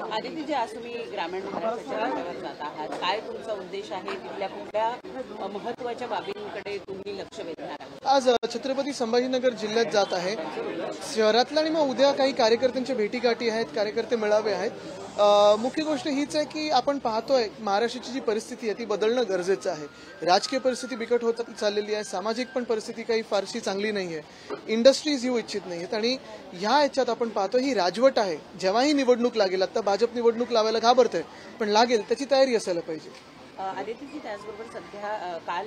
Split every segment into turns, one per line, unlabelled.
आदित्यजी, आज तुम्ही ग्रामीण महाराष्ट्राच्या रस्त्यावर जात आहात, काय तुमचा उद्देश आहे? तिथल्या कुठल्या महत्त्वाच्या बाबींकडे तुम्ही लक्ष वेधणार आहात?
आज छत्रपती संभाजीनगर जिल्ह्यात जात आहे शहरातला, आणि मग उद्या काही कार्यकर्त्यांच्या भेटीगाठी आहेत, कार्यकर्ते मेळावे आहेत. मुख्य गोष्ट हीच आहे की आपण पाहतोय महाराष्ट्राची जी परिस्थिती आहे ती बदलणं गरजेचं आहे. राजकीय परिस्थिती बिकट होत चाललेली आहे, सामाजिक पण परिस्थिती काही फारशी चांगली नाही आहे, इंडस्ट्रीज येऊ इच्छित नाही आहेत, आणि ह्या याच्यात आपण पाहतो ही राजवट आहे. जेव्हाही निवडणूक लागेल, आता भाजप निवडणूक लावायला घाबरतंय, पण लागेल त्याची तयारी असायला पाहिजे.
आदित्यजी, त्याचबरोबर सध्या काल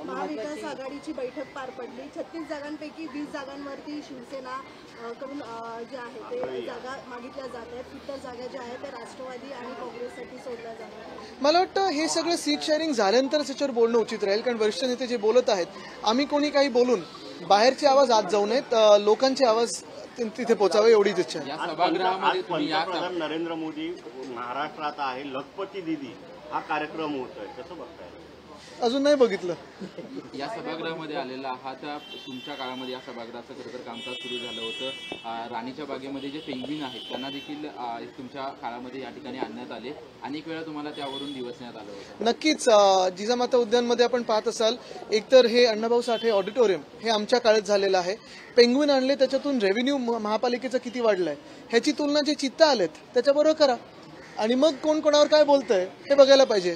महाविकास आघाडीची बैठक पार पडली. 36 जागांपैकी 20 जागांवरती शिवसेना कडून जे आहे ते जागा मागितल्या जात आहेत. इतर जागा ज्या आहेत त्या राष्ट्रवादी आणि काँग्रेससाठी सोडल्या जातात.
मला वाटतं हे सगळं सीट शेअरिंग झाल्यानंतरच याच्यावर बोलणं उचित राहील, कारण वरिष्ठ नेते जे बोलत आहेत, आम्ही कोणी काही बोलून बाहेरचे आवाज आत जाऊ नयेत, लोकांचे आवाज तिथे पोहोचावे एवढीच इच्छा आहे.
या सभागृहामध्ये पंतप्रधान नरेंद्र मोदी महाराष्ट्रात आहे, लखपती दीदी हा कार्यक्रम होतोय, कसं बघताय?
अजून नाही बघितलं.
या सभागृहामध्ये आलेला आहात, तुमच्या काळामध्ये या सभागृहाचं खरं कामकाज सुरू झालं होतं. राणीच्या बागेमध्ये जे पेंग्विन आहेत त्यांना देखील तुमच्या काळामध्ये या ठिकाणी आणण्यात आले. अनेक वेळा तुम्हाला त्यावरून दिवसण्यात आलं होतं.
नक्कीच जिजामाता उद्यानमध्ये आपण पाहत असाल, एकतर हे अण्णाभाऊ साठे ऑडिटोरियम हे आमच्या काळात झालेलं आहे. पेंग्विन आणले, त्याच्यातून रेव्हेन्यू महापालिकेचं किती वाढलंय ह्याची तुलना जे चित्ता आलेत त्याच्याबरोबर करा, आणि मग कोण कोणावर काय बोलतंय हे बघायला पाहिजे.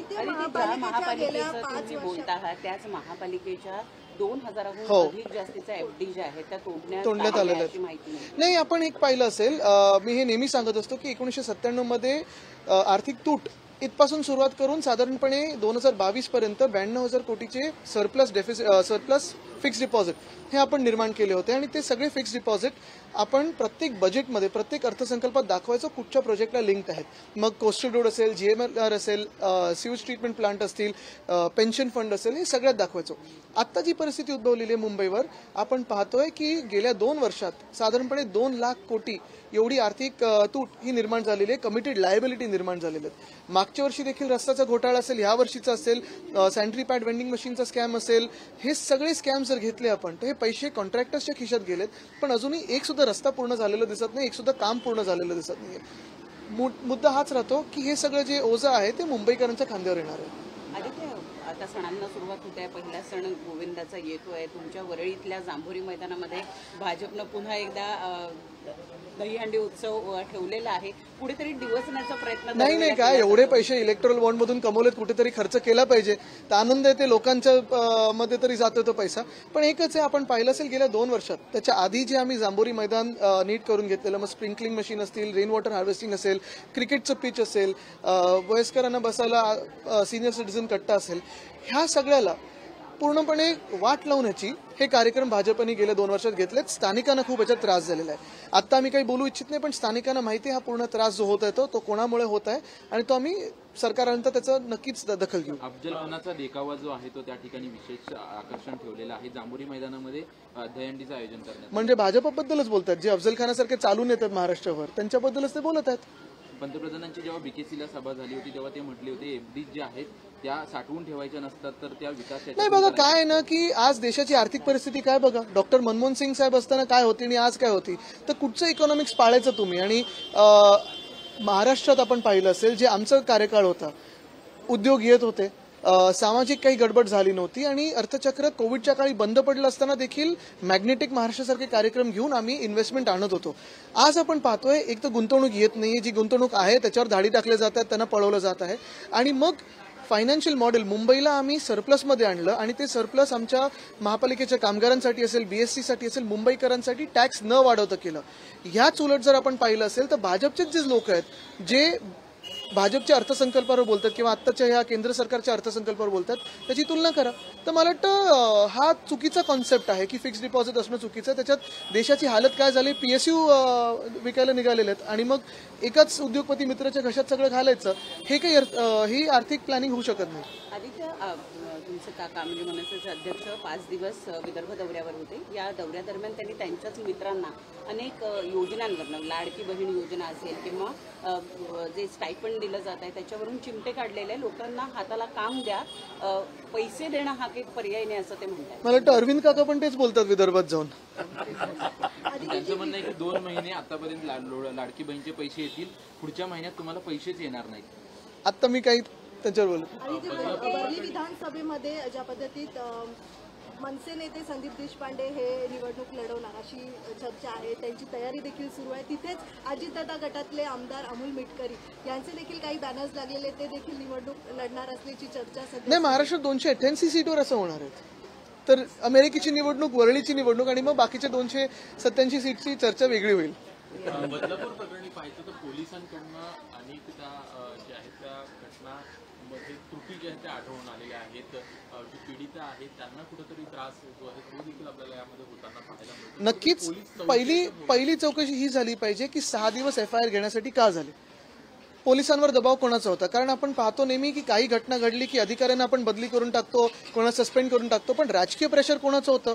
ज्या महापालिकेचं तुम्ही बोलत आहात त्याच महापालिकेच्या 2000हून अधिक जास्तीच्या एफडी ज्या आहेत त्या तोडण्यात आलेल्या माहिती
नाही. आपण एक पाहिलं असेल, मी हे नेहमी सांगत असतो की 1997 मध्ये आर्थिक तूट इथपासून सुरुवात करून साधारणपणे 2022 पर्यंत 92,000 कोटीचे सरप्लस फिक्स डिपॉझिट हे आपण निर्माण केले होते, आणि ते सगळे फिक्स डिपॉझिट आपण प्रत्येक बजेटमध्ये प्रत्येक अर्थसंकल्पात दाखवायचं कुठच्या प्रोजेक्टला लिंक्ड आहेत. मग कोस्टल रोड असेल, GMR असेल, सिवेज ट्रीटमेंट प्लांट असतील, पेन्शन फंड असेल, हे सगळ्यात दाखवायचो. आत्ता जी परिस्थिती उद्भवलेली आहे मुंबईवर, आपण पाहतोय की गेल्या 2 वर्षात साधारणपणे 2 लाख कोटी एवढी आर्थिक तूट ही निर्माण झालेली आहे, कमिटेड लायबिलिटी निर्माण झालेली आहेत. मागच्या वर्षी देखील रस्त्याचा घोटाळा असेल, ह्या वर्षीचा असेल, सॅनिटरी पॅड वेंडिंग मशीनचा स्कॅम असेल, हे सगळे स्कॅम जर घेतले आपण तर हे पैसे कॉन्ट्रॅक्टर्सच्या खिशात गेलेत, पण अजूनही एक सुद्धा रस्ता पूर्ण झालेला दिसत नाही, एक सुद्धा काम पूर्ण झालेलं दिसत नाहीये. मुद्दा हाच राहतो की हे सगळं जे ओझं आहे ते मुंबईकरांच्या खांद्यावर येणार आहे.
आदित्य, आता सणांना सुरुवात होते, पहिला सण गोविंदाचा येतोय. तुमच्या वरळीतल्या जांभोरी मैदानामध्ये भाजपनं पुन्हा एकदा दहीहंडी उत्सव ठेवलेला आहे. कुठेतरी दिवसण्याचा प्रयत्न
नाही काय, एवढे पैसे इलेक्ट्रॉल बॉन्ड मधून कमवलेत, कुठेतरी खर्च केला पाहिजे, तर आनंद आहे, ते लोकांच्या मध्ये तरी जातो तो पैसा. पण एकच आहे, आपण पाहिलं असेल गेल्या 2 वर्षात त्याच्या आधी जे आम्ही जांभोरी मैदान नीट करून घेतलेलं, मग स्प्रिंकलिंग मशीन असतील, रेन वॉटर हार्वेस्टिंग असेल, क्रिकेटचं पिच असेल, वयस्करांना बसायला सिनियर सिटीझन कट्टा असेल, ह्या सगळ्याला पूर्णपणे वाट लावण्याची हे कार्यक्रम भाजपने गेल्या 2 वर्षात घेतलेत. स्थानिकांना खूप याच्यात त्रास झालेला आहे. आता आम्ही काही बोलू इच्छित नाही, पण स्थानिकांना माहिती आहे हा पूर्ण त्रास जो होत आहे तो कोणामुळे होत आहे, आणि तो आम्ही सरकारानंतर त्याचं नक्कीच दखल घेऊ.
अफजलखानाचा देखावा जो आहे तो त्या ठिकाणी विशेष आकर्षण ठेवलेला आहे. जांभोरी मैदानामध्ये दहीहंडीचं आयोजन करण्यात,
म्हणजे भाजपबद्दलच बोलतात, जे अफजलखानासारखे चालून येतात महाराष्ट्रावर त्यांच्याबद्दलच ते बोलत आहेत.
पंतप्रधानांची जेव्हा बीकेसीला सभा झाली होती तेव्हा ते म्हटले होते एफडी ज्या आहेत त्या साठवून ठेवायच्या नसतात, तर त्या विकास
नाही. बघा काय आहे ना की आज देशाची आर्थिक परिस्थिती काय बघा, डॉक्टर मनमोहन सिंग साहेब असताना काय होती आणि आज काय होती, तर कुठचं इकॉनॉमिक्स पाळायचं तुम्ही. आणि महाराष्ट्रात आपण पाहिलं असेल, जे आमचा कार्यकाळ होता, उद्योग येत होते, सामाजिक काही गडबड झाली नव्हती, आणि अर्थचक्र कोविडच्या काळी बंद पडलं असताना देखील मॅग्नेटिक महाराष्ट्रासारखे कार्यक्रम घेऊन आम्ही इन्व्हेस्टमेंट आणत होतो. आज आपण पाहतोय एक तर गुंतवणूक येत नाहीये, जी गुंतवणूक आहे त्याच्यावर धाडी टाकल्या जात आहेत, त्यांना पळवलं जात आहे, आणि मग फायनान्शियल मॉडेल मुंबईला आम्ही सरप्लसमध्ये आणलं, आणि ते सरप्लस आमच्या महापालिकेच्या कामगारांसाठी असेल, BSC साठी असेल, मुंबईकरांसाठी टॅक्स न वाढवता केलं. ह्याच उलट जर आपण पाहिलं असेल तर भाजपचेच जे लोक आहेत जे भाजपच्या अर्थसंकल्पावर बोलतात किंवा आत्ताच्या ह्या केंद्र सरकारच्या अर्थसंकल्पावर बोलतात, त्याची तुलना करा. तर मला वाटतं हा चुकीचा कॉन्सेप्ट आहे की फिक्स डिपॉझिट असणं चुकीचं आहे. त्याच्यात देशाची हालत काय झाली, PSU विकायला निघालेले आहेत, आणि मग एकाच उद्योगपती मित्राच्या घशात सगळं घालायचं, हे काही ही आर्थिक प्लॅनिंग होऊ शकत नाही.
आदित्य, मनसे काका म्हणजे मनसेचे अध्यक्ष 5 दिवस विदर्भ दौऱ्यावर होते. या दौऱ्यादरम्यान त्यांनी त्यांच्याच मित्रांना अनेक योजनांवरनं, लाडकी बहीण योजना असेल किंवा जे स्टायफंड दिलं जात आहे त्याच्यावरून चिमटे काढलेले, लोकांना हाताला काम द्या, पैसे देणं हा काही पर्याय नाही असं ते म्हणतात.
मला वाटतं अरविंद काका पण तेच बोलतात विदर्भात जाऊन.
त्यांचं म्हणणं आहे की 2 महिने आतापर्यंत लाडकी बहीणचे पैसे येतील, पुढच्या महिन्यात तुम्हाला पैसेच येणार नाहीत.
आता मी काही त्याच्यावर बोलत.
आणि ते वरळी विधानसभेमध्ये ज्या पद्धतीत मनसे नेते संदीप देशपांडे हे निवडणूक लढवणार अशी चर्चा आहे, त्यांची तयारी देखील सुरू आहे. तिथेच अजितदादा गटातले आमदार अमोल मिटकरी यांचे देखील काही बॅनर्स लागलेले, ते देखील निवडणूक लढणार असल्याची चर्चा सध्या.
नाही, महाराष्ट्रात 288 सीटवर असं होणार आहेत. तर अमेरिकेची निवडणूक, वरळीची निवडणूक आणि मग बाकीच्या 287 सीटची चर्चा वेगळी होईल.
बदलापूर प्रकरणी पाहिजे तर पोलिसांकडनं अनेकदा ज्या आहेत त्या घटनांमध्ये त्रुटी ज्या आहेत त्या आढळून आलेल्या आहेत. जी पीडित आहेत त्यांना कुठेतरी त्रास जो आहे तो देखील आपल्याला यामध्ये होताना पाहायला मिळतो.
नक्कीच पहिली चौकशी ही झाली पाहिजे की 6 दिवस FIR घेण्यासाठी का झाले, पोलिसांवर दबाव कोणाचा होता. कारण आपण पाहतो नेहमी की काही घटना घडली की अधिकाऱ्यांना आपण बदली करून टाकतो, कोणाला सस्पेंड करून टाकतो, पण राजकीय प्रेशर कोणाचं होतं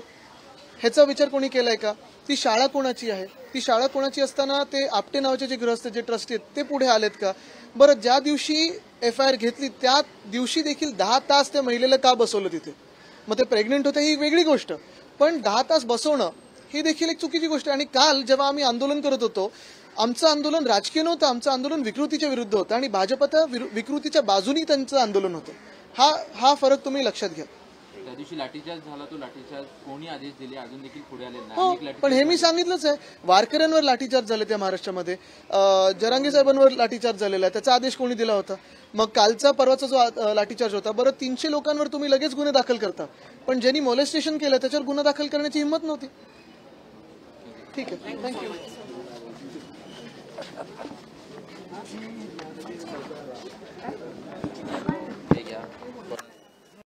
ह्याचा विचार कोणी केलाय का? ती शाळा कोणाची आहे? ती शाळा कोणाची असताना ते आपटे नावाचे जे गृहस्थ, जे ट्रस्टी आहेत ते पुढे आलेत का? बरं, ज्या दिवशी FIR घेतली त्या दिवशी देखील 10 तास त्या महिलेला का बसवलं तिथे? मग ते प्रेग्नेंट होते ही वेगळी गोष्ट, पण 10 तास बसवणं ही देखील एक चुकीची गोष्ट आहे. आणि काल जेव्हा आम्ही आंदोलन करत होतो, आमचं आंदोलन राजकीय नव्हतं, आमचं आंदोलन विकृतीच्या विरुद्ध होतं आणि भाजपच्या विकृतीच्या बाजूनी त्यांचं आंदोलन होतं. हा फरक तुम्ही लक्षात घ्या.
त्या दिवशी लाठीचार्ज झाला, तो लाठीचार्ज कोणी आदेश दिले अजून देखील पुढे आले
हो,
नाही.
पण हे मी सांगितलंच आहे, वारकऱ्यांवर लाठीचार्ज झाले त्या महाराष्ट्रामध्ये, जरांगे साहेबांवर लाठीचार्ज झालेला आहे, त्याचा आदेश कोणी दिला होता? मग कालचा परवाचा जो लाठीचार्ज होता, बरं 300 लोकांवर तुम्ही लगेच गुन्हे दाखल करता, पण ज्यांनी मोलेस्टेशन केलं त्याच्यावर गुन्हा दाखल करण्याची हिंमत नव्हती. ठीक आहे, थँक्यू.
हे घ्या.